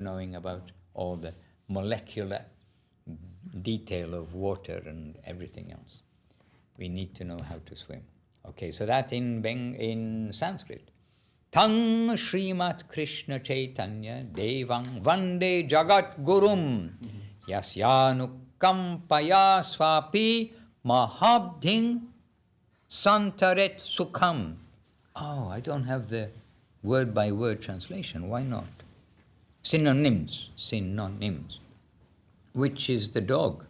knowing about all the molecular detail of water and everything else. We need to know how to swim. Okay, so that in Sanskrit. Tang Srimat Krishna Chaitanya Devang Vande Jagat Gurum Yasyanukampaya Swapi Mahabding Santaret Sukham. Oh, I don't have the word-by-word translation. Why not? Synonyms. Which is the dog?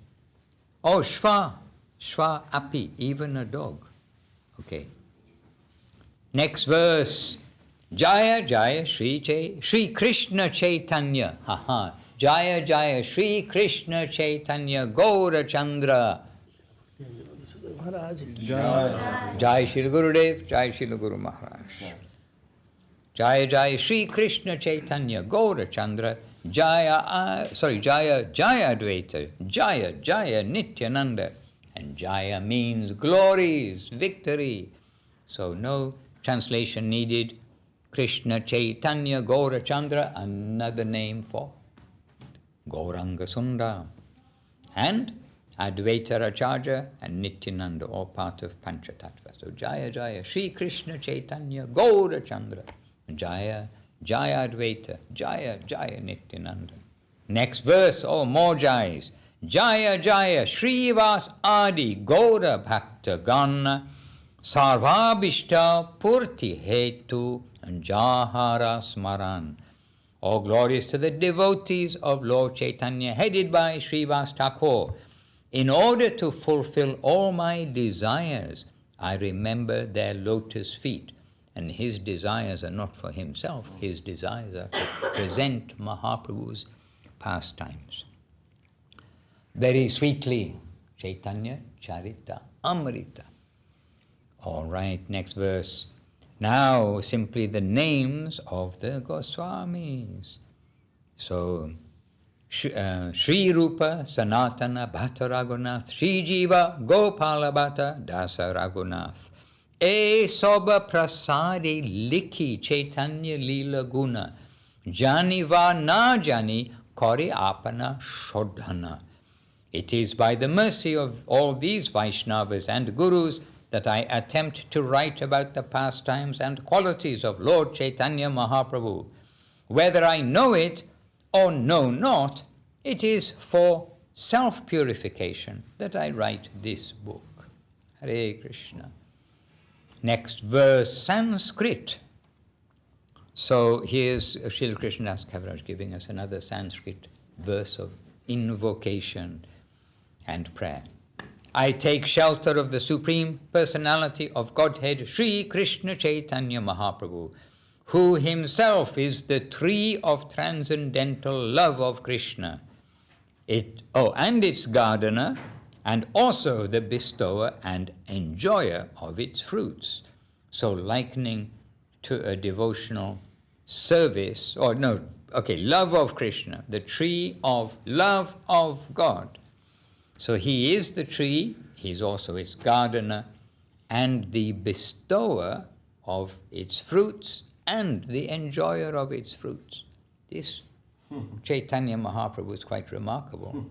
Oh, Shva api, even a dog. Okay. Next verse. Jaya Jaya Shri Krishna Chaitanya. Jaya Jaya Shri Krishna Chaitanya Gaura Chandra. Jai Shri Gurudev, Jai Shri Guru Maharaj. Jaya Jaya Shri Krishna Chaitanya Gaura Chandra. Jaya Advaita. Jaya Nityananda. And Jaya means glories, victory. So no translation needed. Krishna Chaitanya Gaura Chandra, another name for Gauranga Sundar. And Advaita Acharya and Nityananda, all part of Panchatattva. So Jaya Jaya Shri Krishna Chaitanya Gaura Chandra. Jaya Advaita, Jaya Nityananda. Next verse, more Jayas. Jaya Jaya Srivas Adi Gaura Bhakta Gana Sarvabhishta Purti Hetu Jahara Smaran. All glories to the devotees of Lord Chaitanya, headed by Srivas Thakur. In order to fulfill all my desires, I remember their lotus feet. And his desires are not for himself. His desires are to present Mahaprabhu's pastimes. Very sweetly, Chaitanya Charita Amrita. All right, next verse. Now, simply the names of the Goswamis. So, Sri Rupa Sanatana Bhatta Raghunath, Sri Jiva Gopala Bhatta Dasa Raghunath. E Soba Prasadi Likhi Chaitanya Lila Guna, Jani va na jani Kori Apana Shodhana. It is by the mercy of all these Vaishnavas and Gurus that I attempt to write about the pastimes and qualities of Lord Chaitanya Mahaprabhu. Whether I know it or know not, it is for self-purification that I write this book. Hare Krishna. Next verse, Sanskrit. So here's Srila Krishnadas Kaviraj giving us another Sanskrit verse of invocation and prayer. I take shelter of the Supreme Personality of Godhead, Sri Krishna Chaitanya Mahaprabhu, who himself is the tree of transcendental love of Krishna. And its gardener, and also the bestower and enjoyer of its fruits. So likening to a devotional service, love of Krishna, the tree of love of God. So he is the tree, he's also its gardener, and the bestower of its fruits, and the enjoyer of its fruits. This Chaitanya Mahaprabhu is quite remarkable.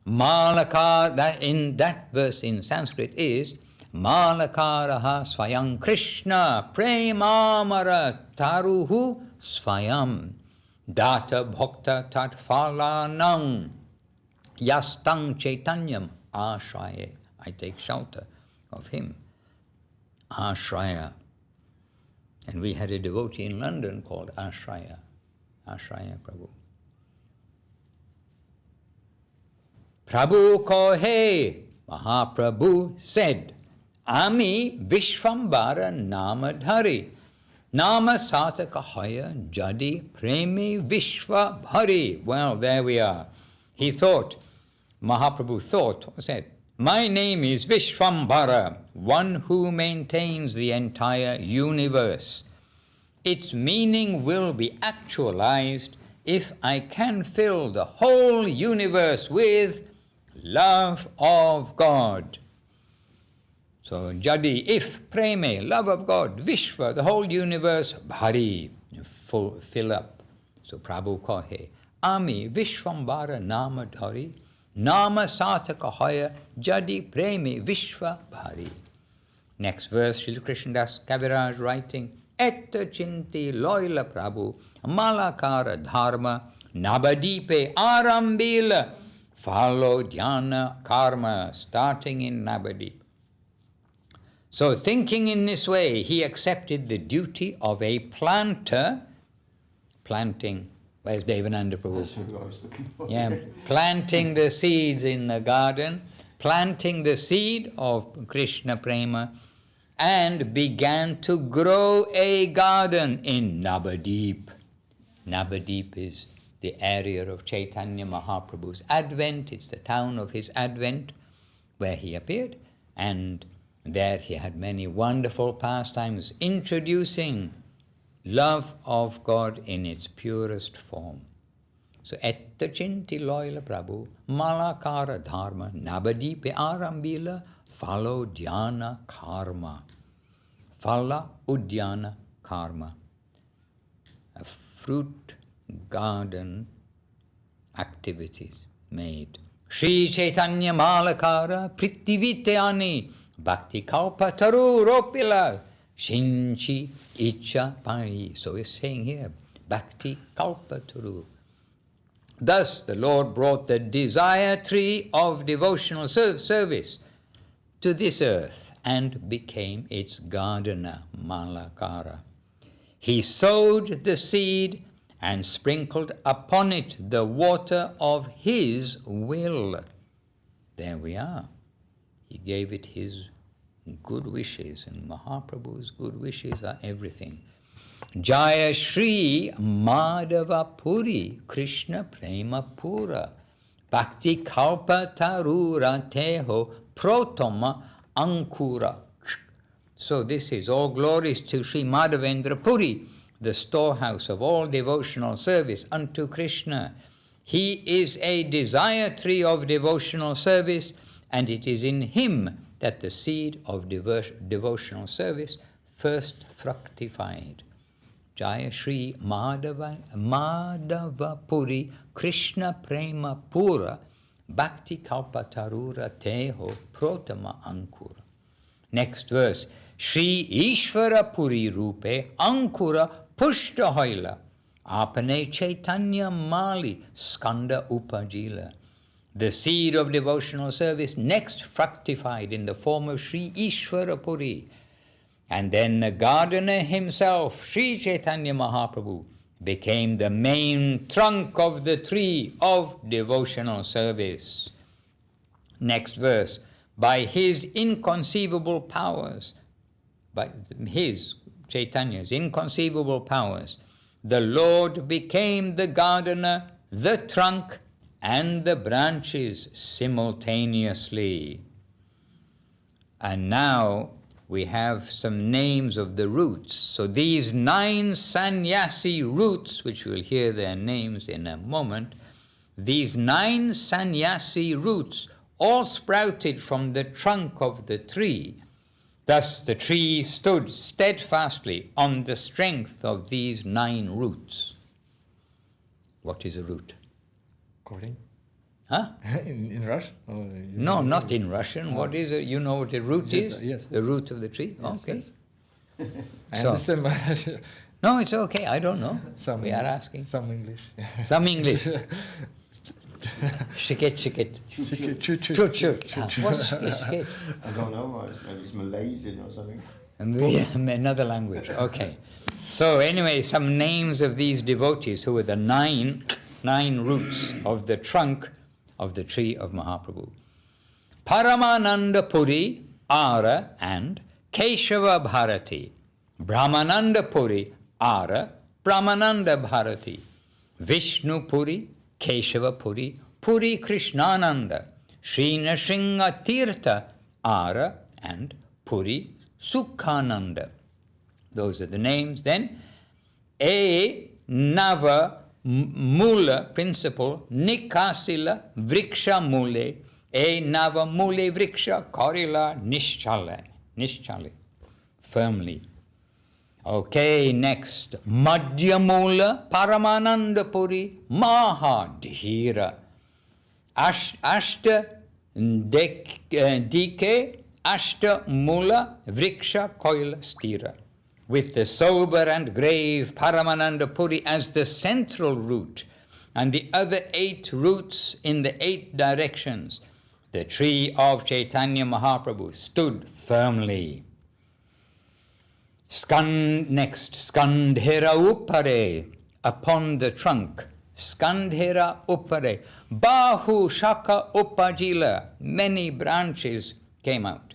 Malakar, that verse in Sanskrit is Malakaraha Swayam Krishna Premamara Taruhu Swayam Data Bhokta Tat Phalanam Yastang Chaitanyam Ashraya. I take shelter of him. Ashraya. And we had a devotee in London called Ashraya. Ashraya Prabhu. Prabhu kohe, Mahaprabhu said, Ami Vishvambara Namadhari, Nama Sataka Haya Jadi Premi Vishva Bhari. Well, there we are. He thought, Mahaprabhu said, my name is Vishvambara, one who maintains the entire universe. Its meaning will be actualized if I can fill the whole universe with love of God. So, Jadi, if preme, love of God, Vishva, the whole universe, Bhari, fill up. So Prabhu kohe, Ami Vishwambara Nama Dhari, Nama Sataka Hoya Jadi Premi Vishwa Bhari. Next verse, Srila Krishnadas Kaviraj writing, Etta Chinti Loila Prabhu, Malakara Dharma, Nabadipe Arambila, follow dhyana karma, starting in Nabadip. So thinking in this way, he accepted the duty of a planter, planting, where's Devananda Prabhu? That's who I was looking for. Yeah, planting the seeds in the garden, planting the seed of Krishna Prema, and began to grow a garden in Nabadip. Nabadip is the area of Chaitanya Mahaprabhu's advent. It's the town of his advent where he appeared. And there he had many wonderful pastimes introducing love of God in its purest form. So, Etta Chinti Loyala Prabhu, Malakara Dharma, Nabadipe Arambila, follow dhyana karma. Phala Udyana karma. A fruit garden activities made. Sri Chaitanya Malakara Prithivityani Bhakti Kalpa Taru Ropila Shinchi Icha Pai. So we're saying here, Bhakti Kalpa Taru. Thus the Lord brought the desire tree of devotional service to this earth and became its gardener, Malakara. He sowed the seed and sprinkled upon it the water of his will. There we are. He gave it his good wishes, and Mahaprabhu's good wishes are everything. Jaya Shri Madhava Puri Krishna Prema Pura Bhakti Kalpa Tarura Teho Protoma Ankura. So this is all glories to Sri Madhavendra Puri, the storehouse of all devotional service unto Krishna. He is a desire tree of devotional service, and it is in him that the seed of devotional service first fructified. Jaya Shri Madhava Puri Krishna Prema Pura Bhakti Kalpatarura Teho Protama Ankura. Next verse. Shri Ishvara Puri Rupe Ankura Pushta Hoila Apane Chaitanya Mali Skanda Upajila. The seed of devotional service next fructified in the form of Sri Ishvara Puri. And then the gardener himself, Sri Chaitanya Mahaprabhu, became the main trunk of the tree of devotional service. Next verse. By his inconceivable powers, by his, Chaitanya's inconceivable powers, the Lord became the gardener, the trunk, and the branches simultaneously. And now we have some names of the roots. So these 9 sannyasi roots, which we'll hear their names in a moment, these 9 sannyasi roots all sprouted from the trunk of the tree. Thus the tree stood steadfastly on the strength of these 9 roots. What is a root? According? Huh? in Russian? Or no, not in Russian. What is it? You know what a root is? Yes. The root of the tree? Yes, Okay. Yes. I understand Russian. No, it's okay. I don't know. We are asking. Some English. Some English. Shiket. Chut. What's shiket? I don't know. Maybe it's Malaysian or something. Another language. Okay. So anyway, some names of these devotees who were the 9 roots of the trunk of the tree of Mahaprabhu. Paramananda Puri, Ara, and Keshava Bharati. Brahmananda Puri, Ara, Brahmananda Bharati. Vishnu Puri, Keshava Puri, Puri Krishnananda. Sri Nrsimha Tirtha, Ara, and Puri Sukhananda. Those are the names. Then, A Nava Mula principle, Nikasila Vriksha Mule, E Nava Mule Vriksha Korila Nishchale, firmly. Okay, next. Madhyamula Paramananda Puri Mahadhira. Ashta Dike Ashta Mula Vriksha Koil Stira. With the sober and grave Paramananda Puri as the central root, and the other 8 roots in the 8 directions, the tree of Chaitanya Mahaprabhu stood firmly. Next, Skandhira Uppare, upon the trunk. Skandhira Uppare. Bahu Shaka Uppajila, many branches came out.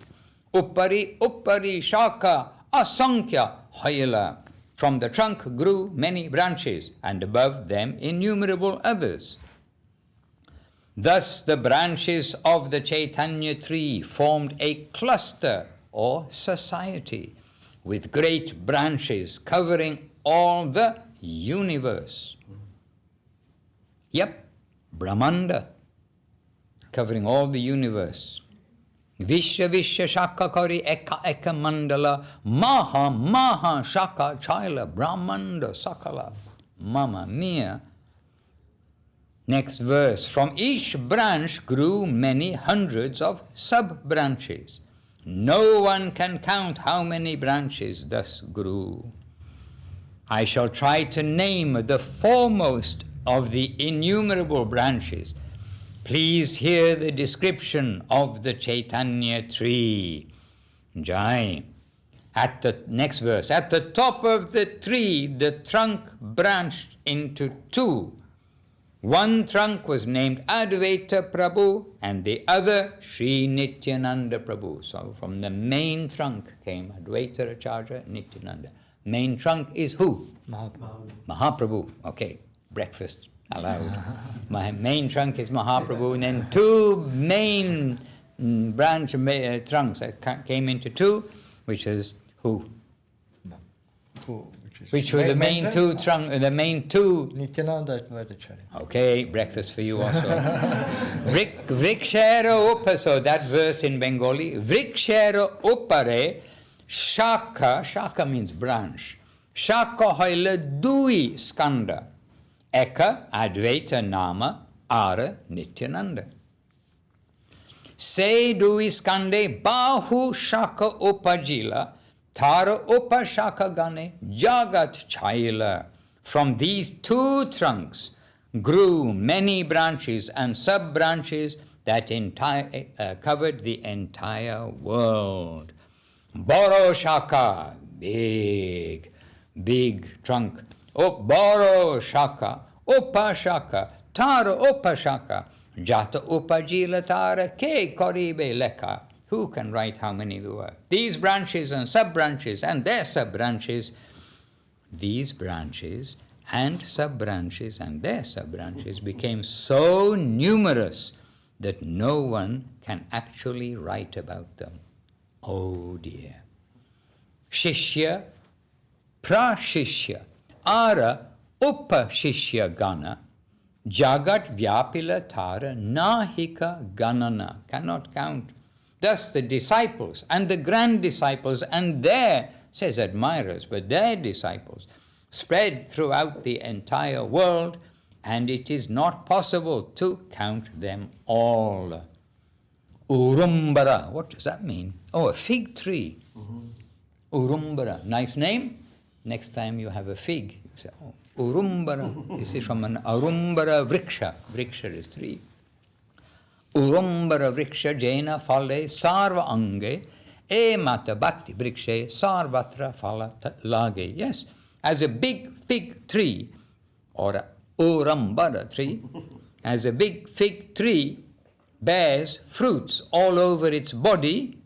Uppari Shaka Asankhya Hayala. From the trunk grew many branches, and above them innumerable others. Thus the branches of the Chaitanya tree formed a cluster or society, with great branches covering all the universe. Yep, Brahmanda, covering all the universe. Vishya Shaka Kari Eka Mandala Maha Shaka Chaila Brahmanda Sakala. Mamma mia. Next verse. From each branch grew many hundreds of sub-branches. No one can count how many branches thus grew. I shall try to name the foremost of the innumerable branches. Please hear the description of the Chaitanya tree. Jai. At the next verse, at the top of the tree, the trunk branched into 2. One trunk was named Advaita Prabhu and the other Sri Nityananda Prabhu. So from the main trunk came Advaita Acharya, Nityananda. Main trunk is who? Mahaprabhu. Okay, breakfast allowed. My main trunk is Mahaprabhu, and then 2 main branch trunks came into 2, which is who? Which were the main 2 trunk, the main 2. Nityananda Advaita. Okay, breakfast for you also. Vrikshara Upa, so that verse in Bengali. Vrikshara Upare Shaka means branch. Shaka Haila Dui Skanda. Eka Advaita Nama Ara Nityananda. Se Dui Skande Bahu Shaka Upajila Tara Upashaka Gane Jagat Chaila. From these 2 trunks grew many branches and sub-branches that covered the entire world. Boro Shaka, big trunk. Boro Shaka, Upashaka, Tara Upashaka, Jata Upajila Tara Ke Koribe Leka. Who can write how many there were? These branches and sub-branches and their sub-branches, these branches and sub-branches and their sub-branches became so numerous that no one can actually write about them. Oh dear. Shishya, Prashishya, Ara, Upashishya Gana, Jagat Vyapila Tara, Nahika Ganana, cannot count. Thus the disciples and the grand disciples and their, says admirers, but their disciples spread throughout the entire world, and it is not possible to count them all. Urumbara, what does that mean? Oh, a fig tree. Urumbara, nice name. Next time you have a fig, you say, oh, Urumbara. This is from an Urumbara Vriksha. Vriksha is tree. Urumbara Vriksha Jaina Phale Sarva Ange E Mata Bhakti Vrikshe Sarvatra Phala Lage. Yes, as a big fig tree, or a Urambara tree, as a big fig tree bears fruits all over its body.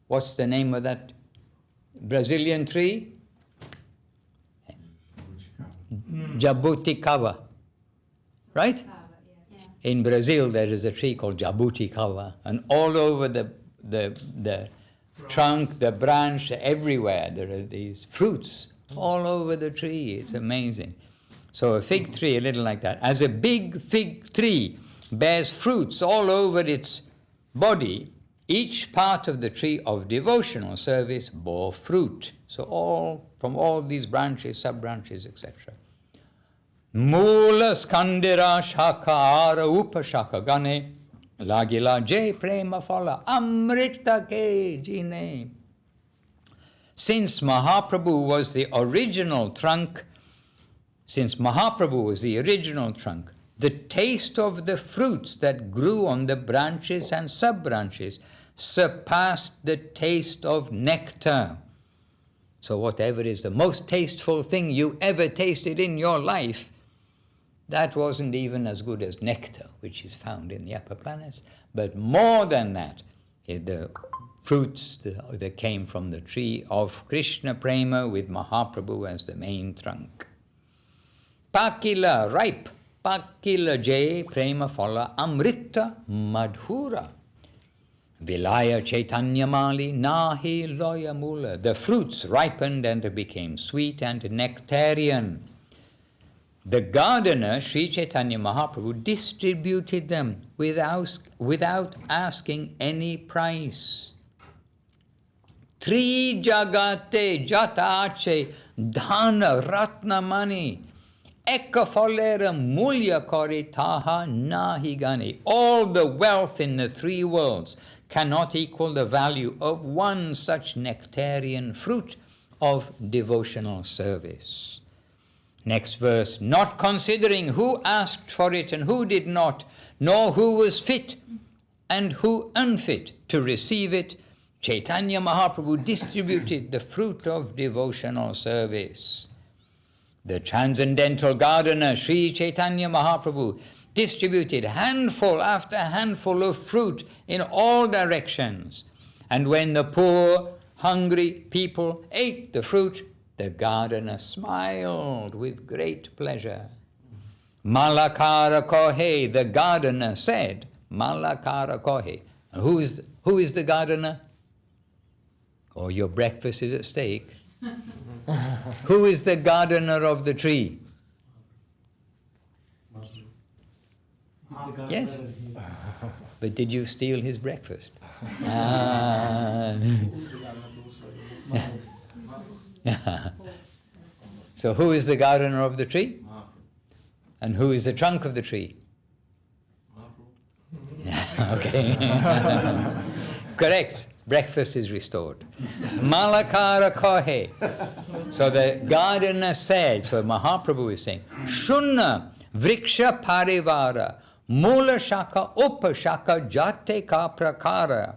What's the name of that Brazilian tree? Jabuticaba. Right? In Brazil, there is a tree called jabuticaba, and all over the trunk, the branch, everywhere, there are these fruits all over the tree. It's amazing. So a fig tree, a little like that. As a big fig tree bears fruits all over its body, Each part of the tree of devotional service bore fruit. So from all these branches, sub-branches, etc. Mula skandira shaka ara upashaka gane lagila jay prema phala amrita ke jine. Since Mahaprabhu was the original trunk, the taste of the fruits that grew on the branches and sub-branches surpassed the taste of nectar. So whatever is the most tasteful thing you ever tasted in your life, that wasn't even as good as nectar, which is found in the upper planets. But more than that, the fruits that came from the tree of Krishna Prema with Mahaprabhu as the main trunk. Pakila, ripe. Pakila jay prema phala amrita madhura. Vilaya chaitanya mali nahi loya mula. The fruits ripened and became sweet and nectarian. The gardener, Sri Chaitanya Mahaprabhu, distributed them without asking any price. Tri jagate jatache dhana ratnamani. Ekka folera mulya kori taha nahi gani. All the wealth in the three worlds cannot equal the value of one such nectarian fruit of devotional service. Next verse, not considering who asked for it and who did not, nor who was fit and who unfit to receive it, Chaitanya Mahaprabhu distributed the fruit of devotional service. The transcendental gardener, Sri Chaitanya Mahaprabhu, distributed handful after handful of fruit in all directions. And when the poor, hungry people ate the fruit, the gardener smiled with great pleasure. Malakara kohe, the gardener said, Malakara kohe. Who is the gardener? Or your breakfast is at stake. Who is the gardener of the tree? Yes. But did you steal his breakfast? So who is the gardener of the tree? And who is the trunk of the tree? Okay. Correct. Breakfast is restored. Malakara kohe. So the gardener said, so Mahaprabhu is saying, Shunna vriksha parivara mula shaka upashaka jate ka prakara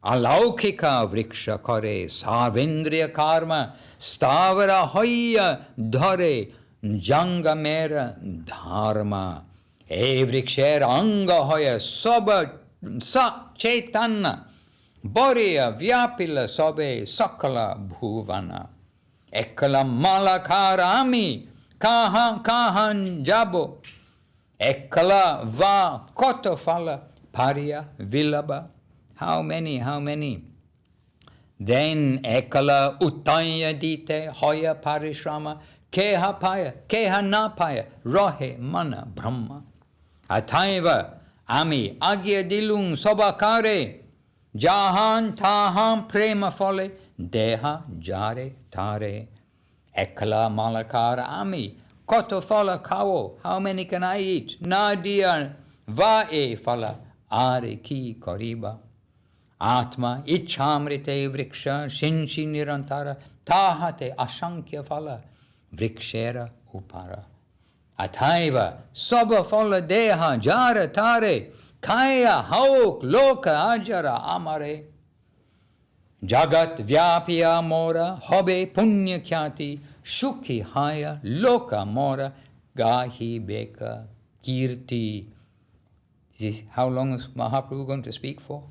alaukika vriksha kore sarvendriya karma stavara hoya dhare jangamera dharma e vrikshera anga hoya soba sa chaitanya Boriya vyapila sobe sakala bhuvana. Ekala malakarami kahan jabo. Ekala va kotofala pariya vilaba. How many? Then ekala utaya dite hoya parishrama keha napaya rohe mana brahma. Ataiva ami agya dilung sobakare. Jahan taham prema fole, deha jare tare. Ekala malakara ami, koto fala kawo, how many can I eat? Nadia vae fala, are ki koriba. Atma ichamrite vriksha, shinshi nirantara, tahate ashankya fala, vrikshera upara. Ataiva, soba fala deha jare tare, Kaya hauk loka ajara amare. Jagat vyapya mora hobe punya khyati shukhi haya loka mora gahi beka kirti. How long is Mahaprabhu going to speak for?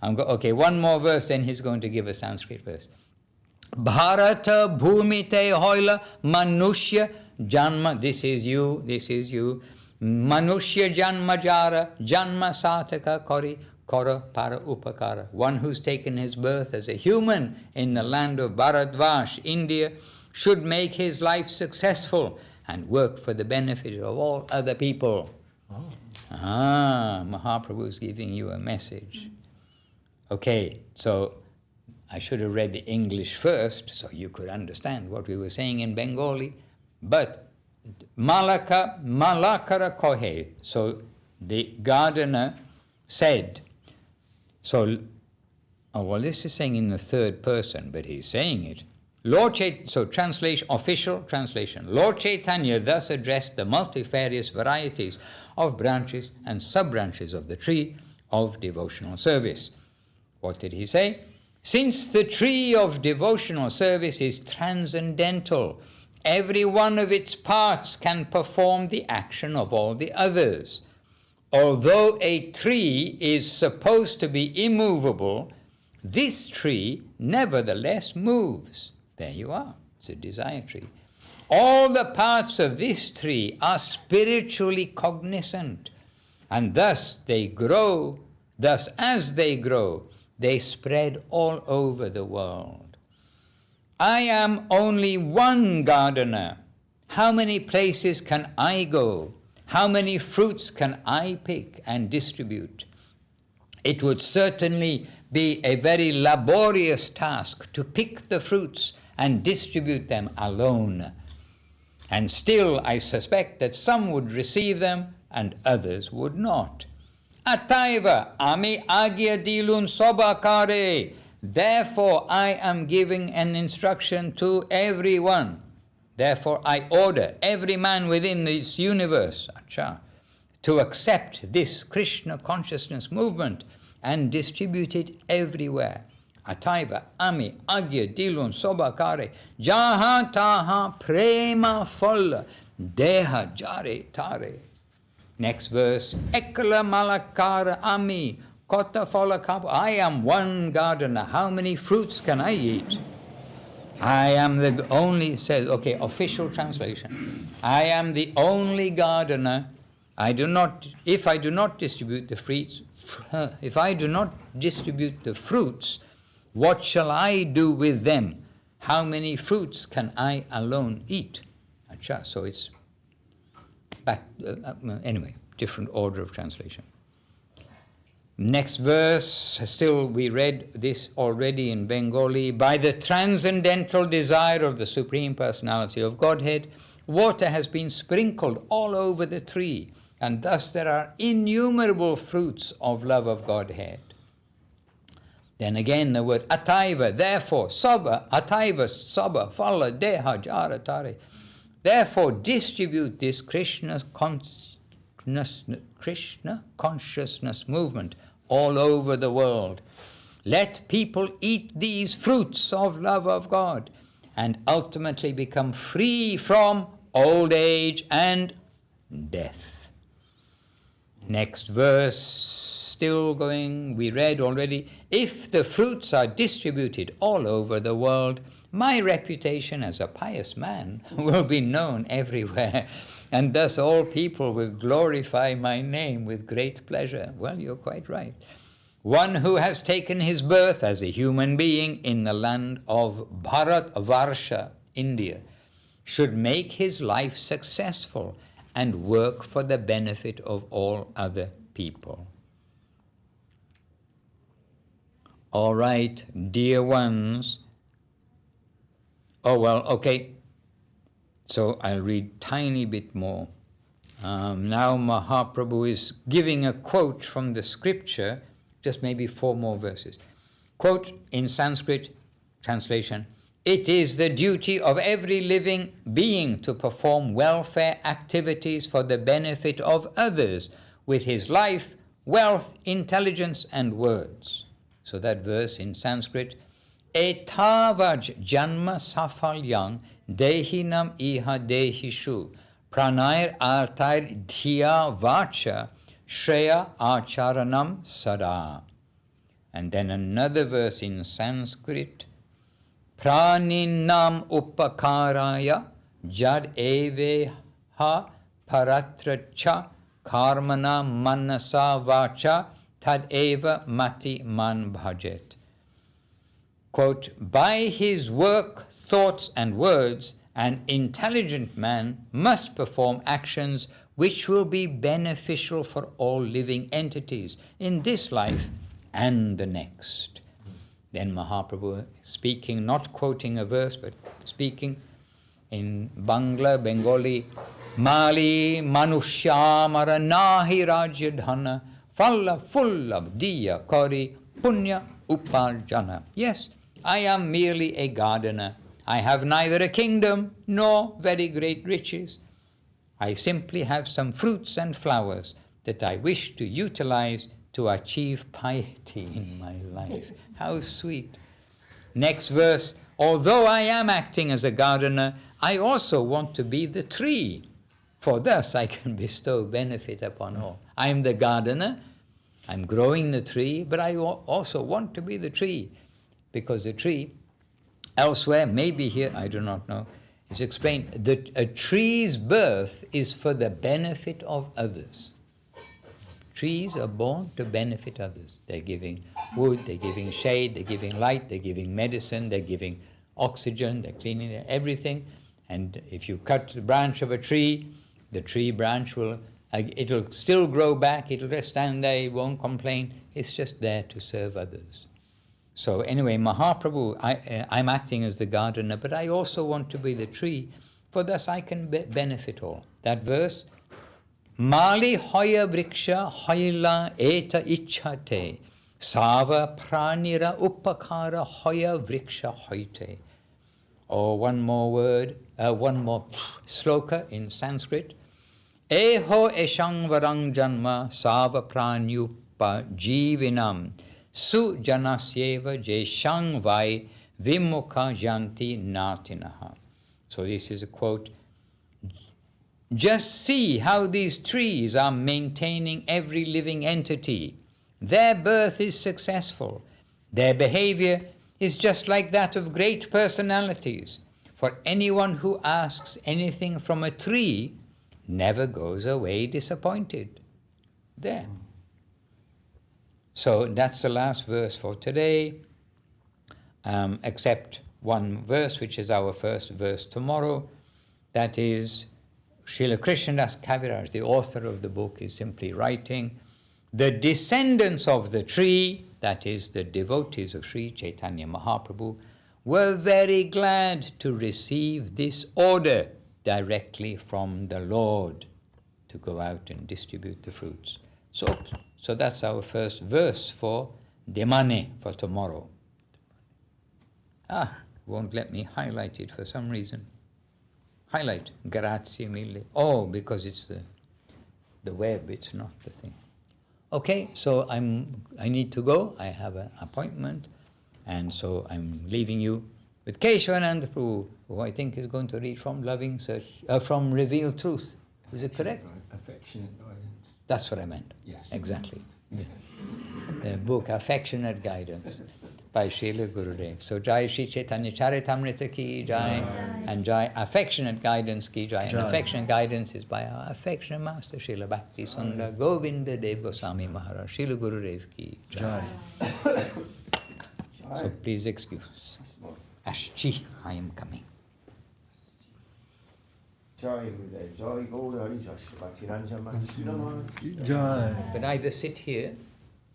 Okay, one more verse, then he's going to give a Sanskrit verse. Bharata bhumite hoila manushya janma. This is you. Manushya janma jara, janma sataka kori, kora para upakara. One who's taken his birth as a human in the land of Bharadvash, India, should make his life successful and work for the benefit of all other people. Mahaprabhu is giving you a message. Okay, so I should have read the English first so you could understand what we were saying in Bengali. But Malakara kohe. So the gardener said, so this is saying in the third person, but he's saying it. So translation, official translation. Lord Chaitanya thus addressed the multifarious varieties of branches and sub-branches of the tree of devotional service. What did he say? Since the tree of devotional service is transcendental, every one of its parts can perform the action of all the others. Although a tree is supposed to be immovable, this tree nevertheless moves. There you are. It's a desire tree. All the parts of this tree are spiritually cognizant, and thus they grow. Thus, as they grow, they spread all over the world. I am only one gardener. How many places can I go? How many fruits can I pick and distribute? It would certainly be a very laborious task to pick the fruits and distribute them alone. And still I suspect that some would receive them and others would not. Ataiva ami agya dilun sobakare. Therefore I am giving an instruction to everyone. Therefore I order every man within this universe, to accept this Krishna consciousness movement and distribute it everywhere. Ataiva ami agya dilun sobakare jaha taha prema folla deha jare tare. Next verse. Ekala malakara ami kota folla kapu. I am one gardener. How many fruits can I eat? I am the only, says, okay, official translation. I am the only gardener. If I do not distribute the fruits, what shall I do with them? How many fruits can I alone eat? So it's back, anyway, different order of translation. Next verse, still we read this already in Bengali. By the transcendental desire of the Supreme Personality of Godhead, water has been sprinkled all over the tree, and thus there are innumerable fruits of love of Godhead. Then again the word ataiva, therefore, soba, ataiva, soba, falla, deha, jara, tare. Therefore distribute this Krishna consciousness movement all over the world. Let people eat these fruits of love of God and ultimately become free from old age and death. Next verse, still going, we read already, if the fruits are distributed all over the world, my reputation as a pious man will be known everywhere, and thus all people will glorify my name with great pleasure. Well, you're quite right. One who has taken his birth as a human being in the land of Bharatvarsha, India, should make his life successful and work for the benefit of all other people. All right, dear ones. Oh, well, okay. So I'll read tiny bit more. Now Mahaprabhu is giving a quote from the scripture, just maybe 4 more verses. Quote in Sanskrit translation, it is the duty of every living being to perform welfare activities for the benefit of others with his life, wealth, intelligence, and words. So that verse in Sanskrit, Etavaj janma safalyang dehinam iha dehishu pranayr artair dhya vacha shreya acharanam sada. And then another verse in Sanskrit, praninam upakaraya jad eveha paratracha karmana manasa vacha tad eva mati man bhajet. Quote, by his work, thoughts and words, an intelligent man must perform actions which will be beneficial for all living entities in this life and the next. Then Mahaprabhu speaking, not quoting a verse, but speaking in Bangla, Bengali, Mali Manushya Mara Nahi Rajya Dhana Falla Fulla Diya Kari Punya Uparjana. Yes, I am merely a gardener. I have neither a kingdom nor very great riches. I simply have some fruits and flowers that I wish to utilize to achieve piety in my life. How sweet. Next verse, although I am acting as a gardener, I also want to be the tree, for thus I can bestow benefit upon all. I am the gardener, I'm growing the tree, but I also want to be the tree, because the tree, elsewhere, maybe here, I do not know, is explained that a tree's birth is for the benefit of others. Trees are born to benefit others. They're giving wood, they're giving shade, they're giving light, they're giving medicine, they're giving oxygen, they're cleaning everything. And if you cut the branch of a tree, the tree branch it'll still grow back, it'll just stand there, it won't complain. It's just there to serve others. So anyway, Mahaprabhu, I'm acting as the gardener, but I also want to be the tree, for thus I can benefit all. That verse, Mali hoya vriksha hoyla eta ichhate, sava pranira upakara hoya vriksha hoite. Or one more sloka in Sanskrit. Eho eshang varang janma sava pranyupa jivinam su janasyeva jeshang vai vimukha janti natinaha. So this is a quote. Just see how these trees are maintaining every living entity. Their birth is successful. Their behavior is just like that of great personalities. For anyone who asks anything from a tree never goes away disappointed. There. So that's the last verse for today, except one verse, which is our first verse tomorrow. That is, Srila Krishnadas Kaviraj, the author of the book, is simply writing, the descendants of the tree, that is, the devotees of Sri Chaitanya Mahaprabhu, were very glad to receive this order directly from the Lord to go out and distribute the fruits. So that's our first verse for Demane, for tomorrow. Won't let me highlight it for some reason. Highlight, grazie mille. Oh, because it's the web, it's not the thing. Okay, so I need to go. I have an appointment, and so I'm leaving you with Keshavananda Prabhu, who I think is going to read from Loving Search, from Revealed Truth. Is it correct? Affectionate Guidance. That's what I meant. Yes. Exactly. Yeah. The book Affectionate Guidance by Srila Gurudev. So Jai Shri Chaitanya Charitamrita ki Jai, and Jai Affectionate Guidance ki Jai. And Affectionate Guidance is by our affectionate master Srila Bhakti Sundar Govinda Dev Goswami Maharaj, Srila Gurudev ki Jai. So please excuse. Ashchi, I am coming. Jai Gurudev, Jai Gaura Hari Jai Bhakti Ranjan Maharaj. Jai. But either sit here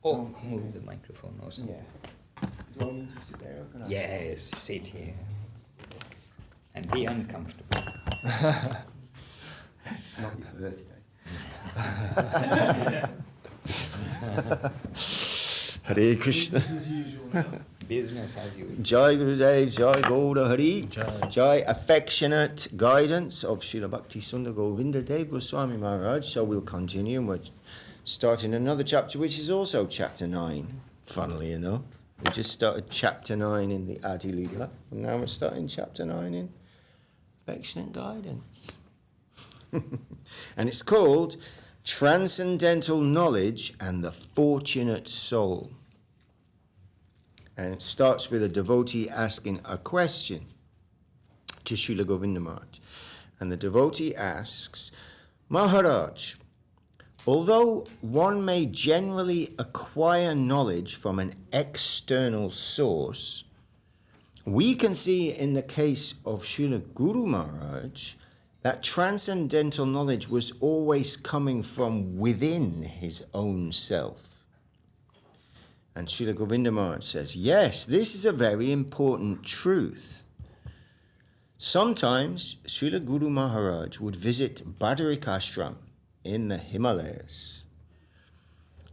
or move the microphone or something. Yeah. Do I need to sit there? Or can I? Yes, sit here. And be uncomfortable. It's not your birthday. Hare Krishna. Business as usual. Jai Gurudev, Jai Gaura Hari, Jai Affectionate Guidance of Srila Bhakti Sundar Govinda Dev Goswami Maharaj. So we'll continue, and we're starting another chapter, which is also chapter 9, funnily enough. We just started chapter 9 in the Adi Lila, and now we're starting chapter 9 in Affectionate Guidance. And it's called Transcendental Knowledge and the Fortunate Soul. And it starts with a devotee asking a question to Srila Govinda Maharaj. And the devotee asks, Maharaj, although one may generally acquire knowledge from an external source, we can see in the case of Srila Guru Maharaj that transcendental knowledge was always coming from within his own self. And Srila Govinda Maharaj says, yes, this is a very important truth. Sometimes Srila Guru Maharaj would visit Badarik Ashram in the Himalayas.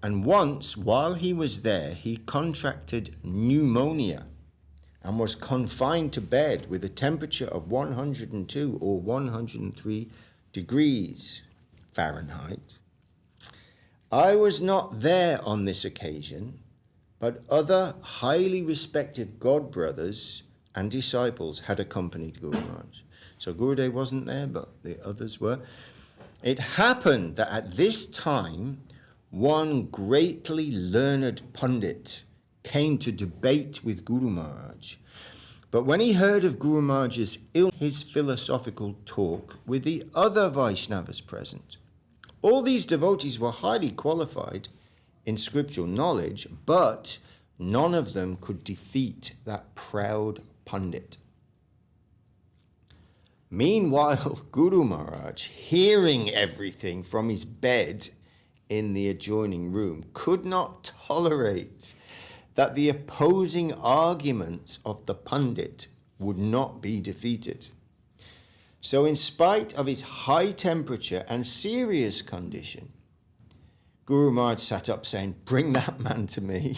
And once, while he was there, he contracted pneumonia and was confined to bed with a temperature of 102 or 103 degrees Fahrenheit. I was not there on this occasion, but other highly respected God brothers and disciples had accompanied Guru Maharaj. So Gurudev wasn't there, but the others were. It happened that at this time, one greatly learned Pandit came to debate with Guru Maharaj. But when he heard of Guru Maharaj's his philosophical talk with the other Vaishnavas present, all these devotees were highly qualified in scriptural knowledge, but none of them could defeat that proud Pandit. Meanwhile, Guru Maharaj, hearing everything from his bed in the adjoining room, could not tolerate that the opposing arguments of the Pandit would not be defeated. So in spite of his high temperature and serious condition, Guru Maharaj sat up saying, bring that man to me.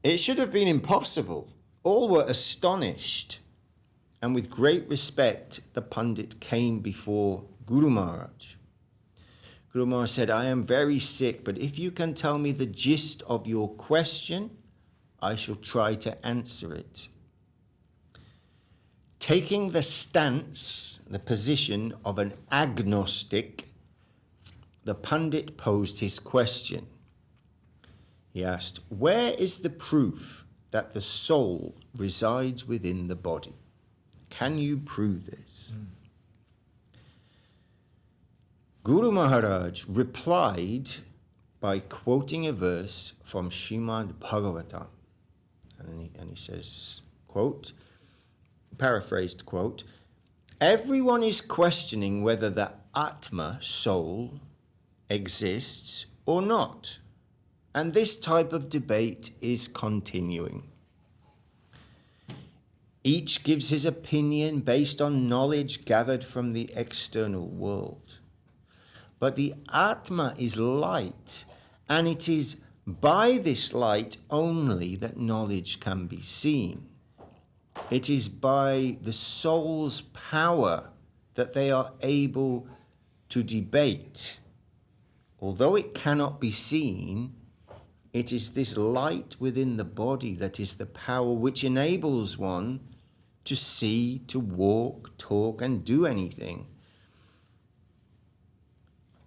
It should have been impossible. All were astonished. And with great respect, the Pandit came before Guru Maharaj. Guru Maharaj said, I am very sick, but if you can tell me the gist of your question, I shall try to answer it. Taking the stance, the position of an agnostic, the Pandit posed his question. He asked, where is the proof that the soul resides within the body? Can you prove this? Guru Maharaj replied by quoting a verse from Srimad Bhagavatam. And he says, quote, paraphrased quote, everyone is questioning whether the Atma, soul, exists or not. And this type of debate is continuing. Each gives his opinion based on knowledge gathered from the external world. But the Atma is light, and it is by this light only that knowledge can be seen. It is by the soul's power that they are able to debate. Although it cannot be seen, it is this light within the body that is the power which enables one to see, to walk, talk, and do anything.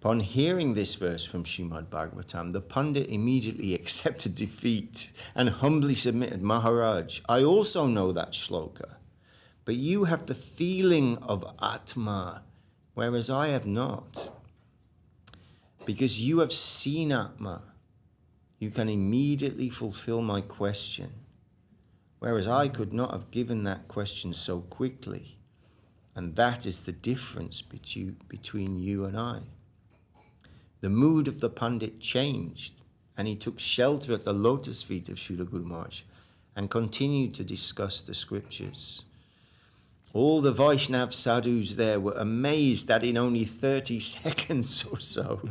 Upon hearing this verse from Srimad Bhagavatam, the Pandit immediately accepted defeat and humbly submitted, Maharaj, I also know that shloka, but you have the feeling of Atma, whereas I have not. Because you have seen Atma, you can immediately fulfill my question, whereas I could not have given that question so quickly. And that is the difference between you and I. The mood of the Pandit changed, and he took shelter at the lotus feet of Srila Guru Maharaj and continued to discuss the scriptures. All the Vaishnav sadhus there were amazed that in only 30 seconds or so,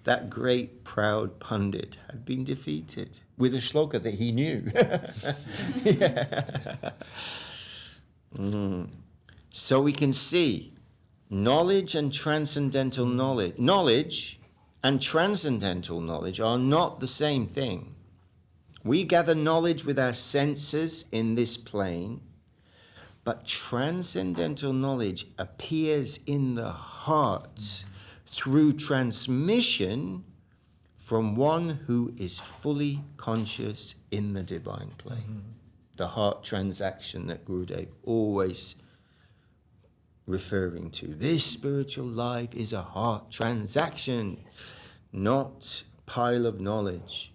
that great proud Pandit had been defeated with a shloka that he knew. So we can see knowledge and transcendental knowledge and transcendental knowledge are not the same thing. We gather knowledge with our senses in this plane, but transcendental knowledge appears in the heart through transmission from one who is fully conscious in the divine plane. The heart transaction that Gurudev always referring to. This spiritual life is a heart transaction, not pile of knowledge.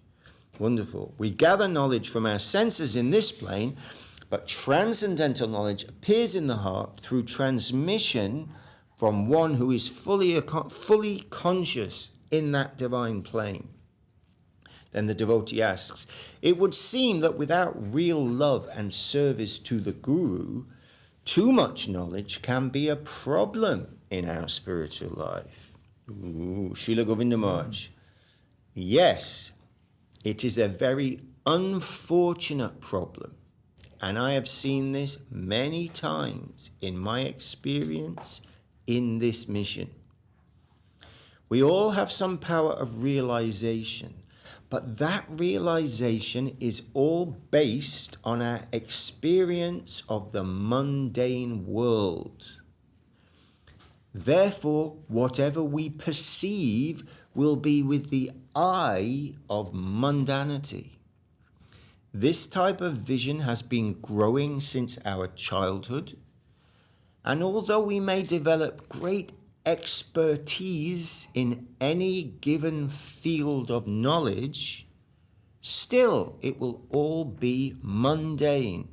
Wonderful. We gather knowledge from our senses in this plane, but transcendental knowledge appears in the heart through transmission from one who is fully conscious in that divine plane. Then the devotee asks, it would seem that without real love and service to the Guru, too much knowledge can be a problem in our spiritual life. Ooh, Srila Govinda Maharaj. Yes, it is a very unfortunate problem. And I have seen this many times in my experience in this mission. We all have some power of realization, but that realization is all based on our experience of the mundane world. Therefore, whatever we perceive will be with the eye of mundanity. This type of vision has been growing since our childhood, and although we may develop great expertise in any given field of knowledge, still it will all be mundane.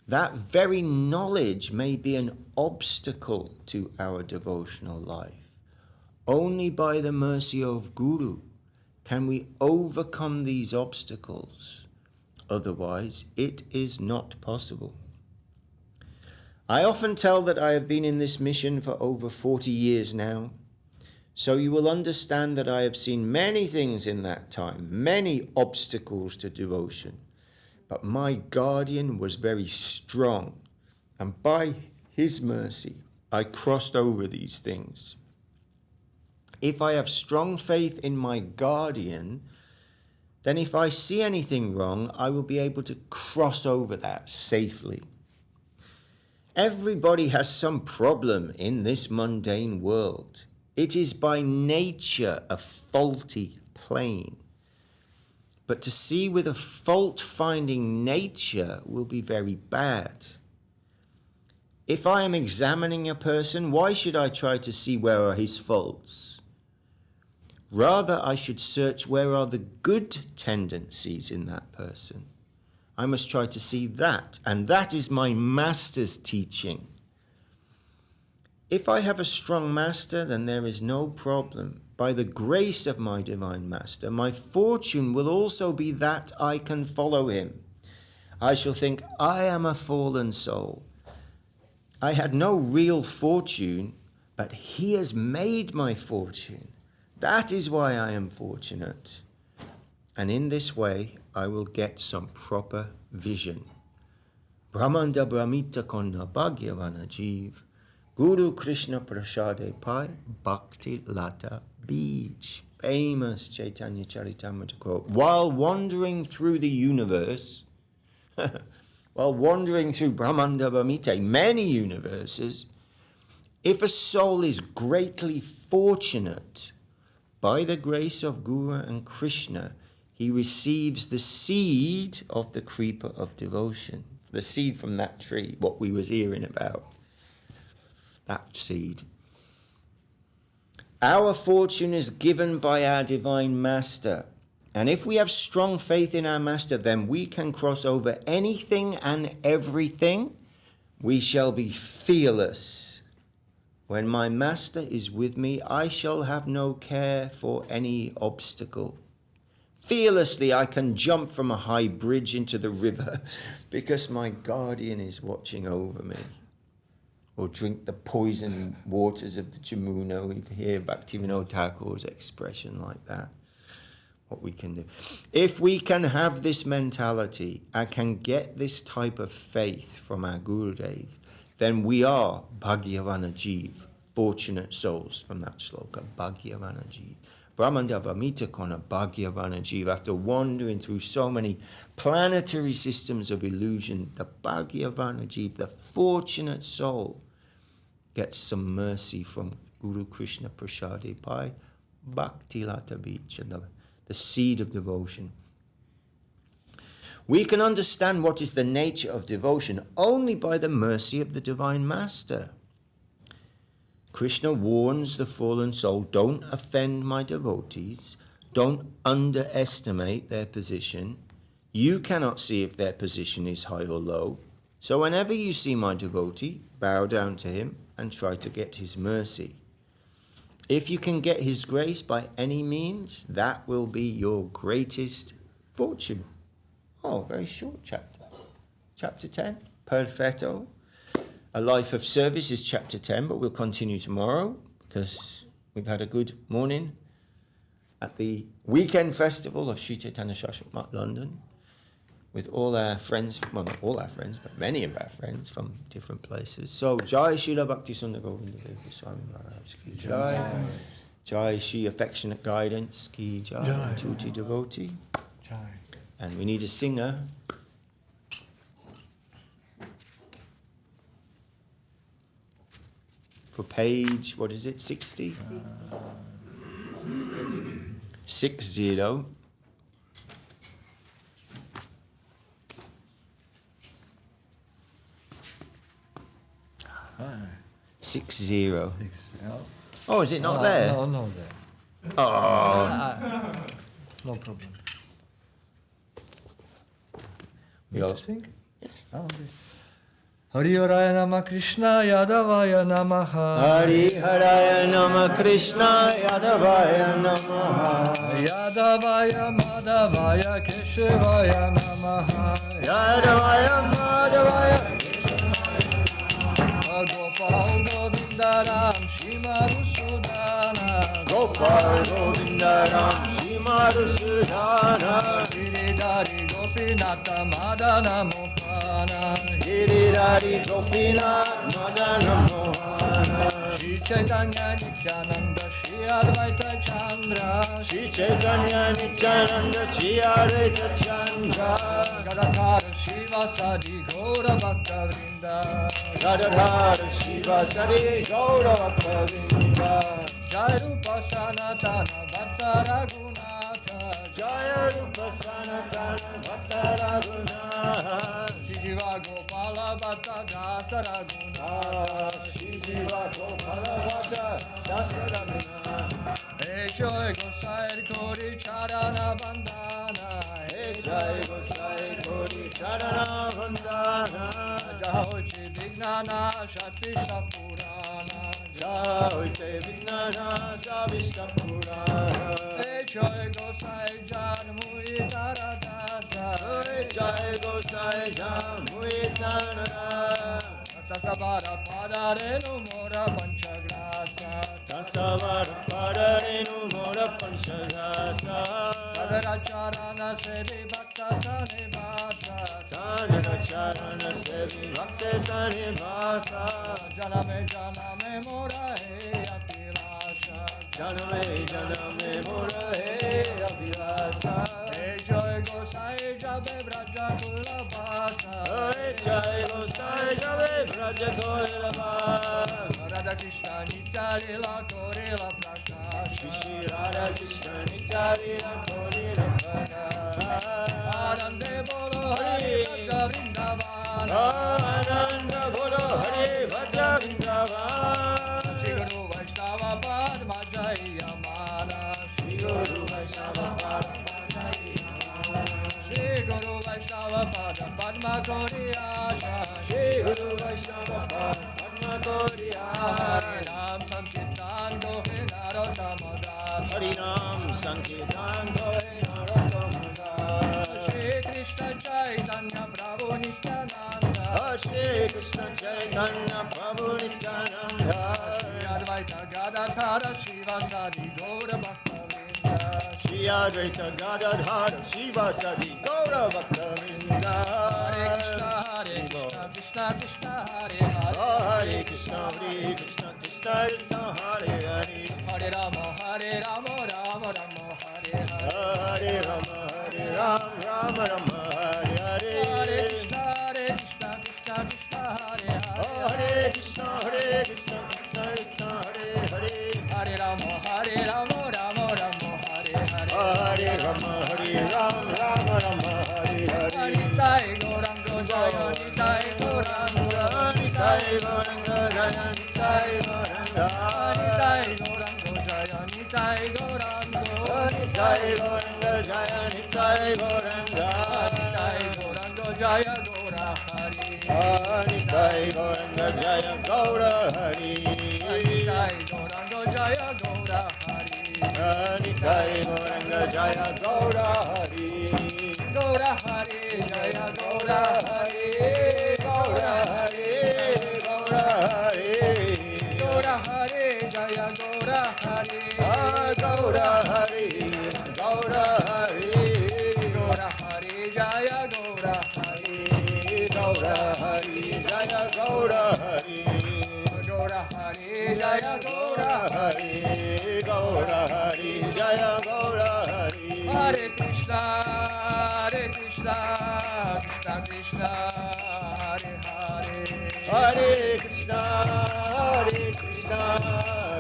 That very knowledge may be an obstacle to our devotional life. Only by the mercy of Guru can we overcome these obstacles. Otherwise, it is not possible. I often tell that I have been in this mission for over 40 years now, so you will understand that I have seen many things in that time, many obstacles to devotion. But my guardian was very strong, and by his mercy, I crossed over these things. If I have strong faith in my guardian, then if I see anything wrong, I will be able to cross over that safely. Everybody has some problem in this mundane world. It is by nature a faulty plane. But to see with a fault-finding nature will be very bad. If I am examining a person, why should I try to see where are his faults? Rather, I should search where are the good tendencies in that person. I must try to see that, and that is my master's teaching. If I have a strong master, then there is no problem. By the grace of my divine master, my fortune will also be that I can follow him. I shall think, I am a fallen soul. I had no real fortune, but he has made my fortune. That is why I am fortunate. And in this way, I will get some proper vision. Brahmanda Brahmita Konna Bhagavana Jeev, Guru Krishna Prasade Pai, Bhakti Lata Beach. Famous Chaitanya Charitamrita quote. While wandering through the universe, while wandering through Brahmanda Brahmita, many universes, if a soul is greatly fortunate, by the grace of Guru and Krishna, he receives the seed of the creeper of devotion. The seed from that tree, what we was hearing about. That seed. Our fortune is given by our divine master. And if we have strong faith in our master, then we can cross over anything and everything. We shall be fearless. When my master is with me, I shall have no care for any obstacle. Fearlessly, I can jump from a high bridge into the river because my guardian is watching over me. Or drink the poison waters of the Jamuna. We hear Bhaktivinoda Thakur's expression like that. What we can do. If we can have this mentality and can get this type of faith from our Gurudev, then we are Bhagavana Jeev, fortunate souls from that shloka, Bhagavana Jeev. Brahmanda Brahmita Kona Bhagavana Jeev. After wandering through so many planetary systems of illusion, the Bhagavana Jeev, the fortunate soul, gets some mercy from Guru Krishna Prasade Pai, Bhakti Lata Beach, and the seed of devotion. We can understand what is the nature of devotion only by the mercy of the Divine Master. Krishna warns the fallen soul, don't offend my devotees, don't underestimate their position. You cannot see if their position is high or low. So whenever you see my devotee, bow down to him and try to get his mercy. If you can get his grace by any means, that will be your greatest fortune. Oh, very short chapter. Chapter 10, Perfetto. A Life of Service is chapter 10, but we'll continue tomorrow because we've had a good morning at the weekend festival of Sri Chaitanya SCSMath London with all our friends, well, not all our friends, but many of our friends from different places. So, Jai Srila Bhakti Sundar Govinda Dev Goswami Maharaj Ki Jai. Jai Shri Affectionate Guidance Ki Jai. Tuti Devotee. Jai. And we need a singer. For page, what is it, 60? 60. 60. Oh, is it not there? No, there. Oh. No problem. We all Sing? Oh, okay. Hari Haraya Nama Krishna Yadavaya Namaha. Hari Haraya Nama Krishna Yadavaya Namaha. Yadavaya Madhavaya Keshivaya Namaha. Yadavaya Madhavaya Gopal Govindaram Shimarusudana. Gopal Govindaram Shimarusudana. Giridhari Gopinata Madana Mohana. Giridhari Gopinath Madana Mohana. Shri Chaitanya Nityananda Shri Advaita Chandra. Shri Chaitanya Nityananda Shri Advaita Chandra. Gadadhara Shivasadi Gaura Bhakta Vrinda. Gadadhara Shivasadi Gaura Bhakta Vrinda. Jai Rupa Sanatana Bhakta Raghunatha. Jaya Rupa Sanatana Bhakta Raghunatha. Shiva Gopala Bhakta Dasa Raghunatha. Shiva Gopala Bhakta Dasa Raghunatha. Esho Gosai Kori Charana Bandana. Jai Gosai Kori Charana Vandana. Jahochi Vignana Shakti Purana. Jahoite Vignana Savishta Purana. Esho Gosai Janmui Taradasa. Jai Gosai Jamui Tanana. Tasavara Padarenu Mora Panchagrasa. Tasavara Padarenu Mora Panchagrasa. Tadaracharana Sevi Bhakta Sanivasa. Tadaracharana Sevi Bhakta Sanivasa. Janame Mora He Apilasha. Janame Mora He Abhilasa. Joy Gosai Jabe Braja Kulabasa. Jai Gosai Jabe Braja Kulabasa. Radha Krishna Nitya Lila Korila Prakasha. Shri Radha Krishna Nitya Lila Korila Prakasha. Anande Bolo Hari Bhaja Vrindavana. Ananda Bolo Hari Bhaja Vrindavana. Shri Guru Vaishnava Padma Jayamana. Shri Guru Vaishnava Padma Shri Guru Vaishnava Padma Koriyasha. Shri Guru Vaishnava Padma Koriyasha. Harinam Sankirtan Dohe Narottama Das. Harinam Sankirtan Dohe Narottama Das. Shri Krishna Chaitanya Prabhu Nityananda. Shri Krishna Chaitanya Prabhu Nityananda. Shri Advaita Gadadhara Shivasadi Gaura Bhakta Vrinda. Shri Advaita Gadadhara Shivasadi Gaura Bhakta Vrinda. Hare Krishna, Krishna Krishna, Hare Hare. Hare Krishna, Hare Krishna, Krishna Krishna, Hare Hare. Hare Rama, Rama Rama, Hare Hare. Hare Rama, Rama Rama, Hare Hare. Hare Krishna, Krishna Krishna, Hare Hare. Hare Krishna, Krishna Krishna, Hare Hare. Hare Rama, Rama Rama, Hare Hare. Hare Rama, Rama Rama, Hare Hare. Nitai Gauranga Jaya, Nitai Gauranga, Nitai Gauranga Jaya, Nitai Gauranga. Nitai Gauranga Jaya, Nitai Gauranga. Nitai Gauranga Jaya, Nitai Gauranga. Nitai Gauranga Jaya, Gaura Hari. Nitai Gauranga Jaya, Gaura Hari. Nitai Gauranga Jaya, Gaura Nitai Gauranga Jaya Gaura Hari. Gaura Hari, Jaya Gaura Hari. Gaura Hari, Gaura Hari. Gaura Hari, Jaya Gaura Hari. Gaura Hari, Gaura Hari. Gaura Hari, Jaya Gaura Hari. Gaura Hari, Jaya Gaura Hari. Gaura Hari, Jaya Gaura Hari, Gaura Hari, Jaya Gaura Hari. Hare Krishna, Krishna Krishna, Hare Hare. Hare Krishna,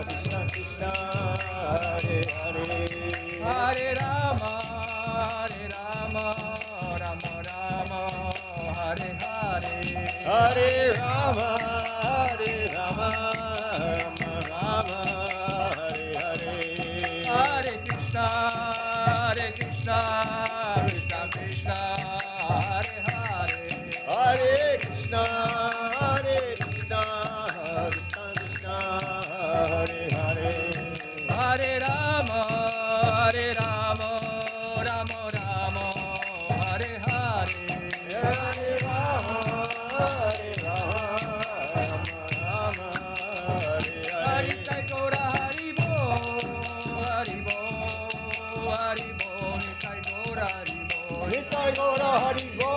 Krishna Krishna, Hare Hare. Hare Rama, Rama Rama, Hare Hare. Hare Rama, Rama Rama, Hare Hare. Hare Krishna, Krishna Krishna, Hare Hare. Hare Krishna, Krishna Krishna, Hare Hare. Hare Rama, Rama Rama, Hare Hare. Hare Rama, Rama Hare Hare. Hari Kai Gaura Hari Bo, Hari Bo, Hari Bo, Nitai Gaura Hari Bo. Nitai Gaura Hari Bo,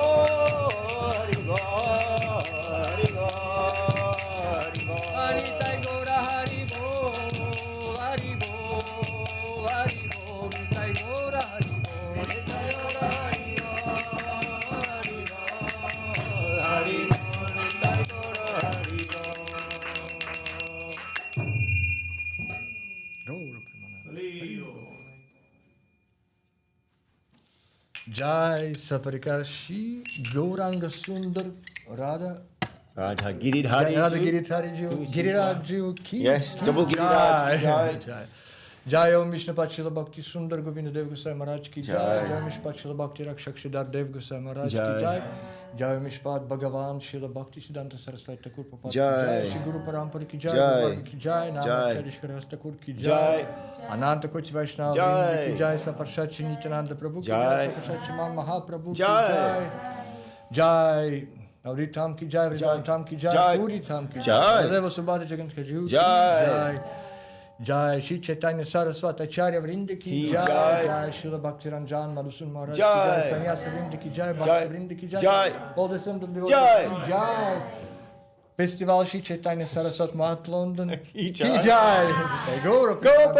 Hari Bo, Hari Bo, Hari Bo. Nitai Gaura Hari Bo, Hari Bo, Hari Bo, Nitai Gaura Hari Bo. Nitai Gaura Hari Bo, Hari Bo, Hari Bo, Nitai Gaura Hari Bo. Gaura Premananda. Jai Saparikashi Gauranga Sundar Radha Radha Giridhari. Radha Giridhari Giriraju Ki. Yes, double Giridhari. Jai. Jai. Jai Om Vishnu Pachila Bhakti Sundar Govinda Dev Gosai Maharaj Ki Jai. Jai. Jai Om Vishnu Pachila Bhakti Rakshak Siddhar Dev Gosai Maharaj Ki Jai. Jai. Jai Om Vishnu Bhagavan Srila Bhakti Siddhanta Saraswati Thakur Prabhupada Ki Jai. Jai. Shri Guru Parampara Ki Jai. Jai. Guru Ki Jai. Jai. Namah Shri Thakur Ki Jai. Jai. Ananta Koch Vaishnava Jai. Ki Jai. Saparshat Shri Nityananda Prabhu Ki Jai. Jai. Saparshat Shri Man Mahaprabhu Ki Jai. Jai. Jai. Avritam Ki Jai. Vridantam Ki Jai. Jai. Puri Tham Ki Jai. Jai. Deva Subhadra Jagan Ki Jai. Jai. Jai Shri Chaitanya Saraswati Acharya Vrinda Ki Ki Jai. Jai. Jai Srila Bhakti Ranjan Madhusun Maharaj Ki Jai. Jai. Sannyasa Vrinda Ki Jai. Jai. Bhakti Vrinda Ki Jai. Jai. All the sons of the Jai. Ki Jai. Festival Shri Chaitanya Saraswati West London Ki Ki Jai. Jai. Go, Go,